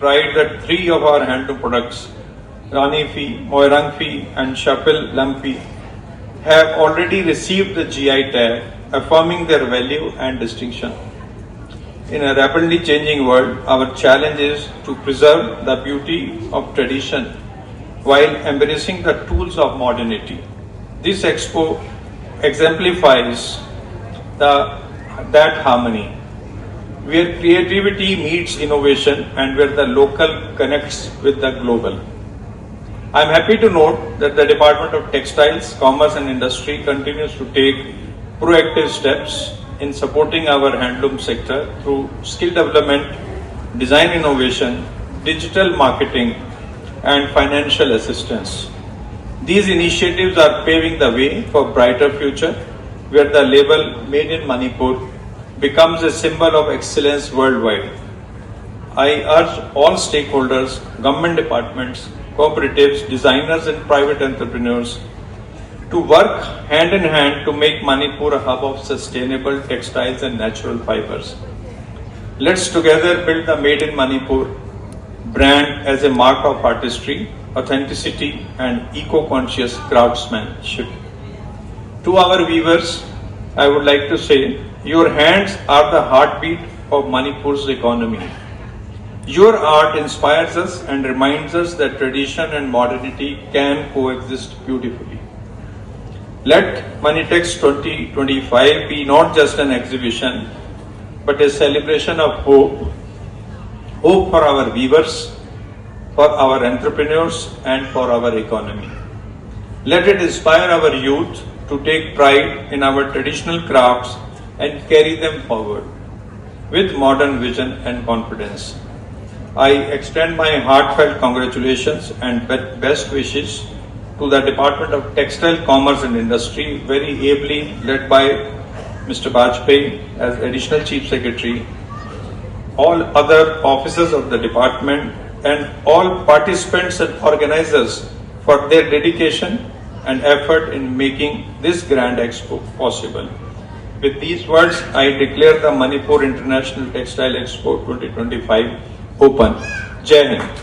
pride that 3 of our handloom products, Rani Fi, Moirang Fi and Shapil Lampi, have already received the GI tag, affirming their value and distinction. In a rapidly changing world, our challenge is to preserve the beauty of tradition while embracing the tools of modernity. This expo exemplifies that harmony, where creativity meets innovation and where the local connects with the global. I am happy to note that the Department of Textiles, Commerce and Industry continues to take proactive steps in supporting our handloom sector through skill development, design innovation, digital marketing and financial assistance. These initiatives are paving the way for a brighter future where the label Made in Manipur becomes a symbol of excellence worldwide. I urge all stakeholders, government departments, cooperatives, designers and private entrepreneurs to work hand in hand to make Manipur a hub of sustainable textiles and natural fibers. Let's together build the Made in Manipur brand as a mark of artistry, authenticity and eco-conscious craftsmanship. To our viewers, I would like to say, your hands are the heartbeat of Manipur's economy. Your art inspires us and reminds us that tradition and modernity can coexist beautifully. Let MANITEX 2025 be not just an exhibition, but a celebration of hope. Hope for our weavers, for our entrepreneurs, and for our economy. Let it inspire our youth to take pride in our traditional crafts and carry them forward with modern vision and confidence. I extend my heartfelt congratulations and best wishes to the Department of Textile, Commerce and Industry, very ably led by Mr. Bajpayee as Additional Chief Secretary, all other officers of the department and all participants and organizers for their dedication and effort in making this grand expo possible. With these words, I declare the Manipur International Textile Expo 2025 open. Jai Hind.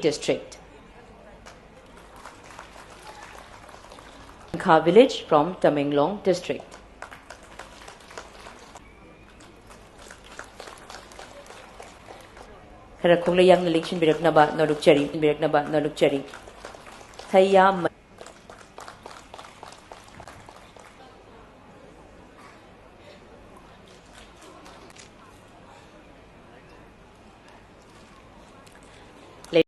District. Kha village from Tamenglong district. Kara khonglayang election biraknaba nalukchari Thaya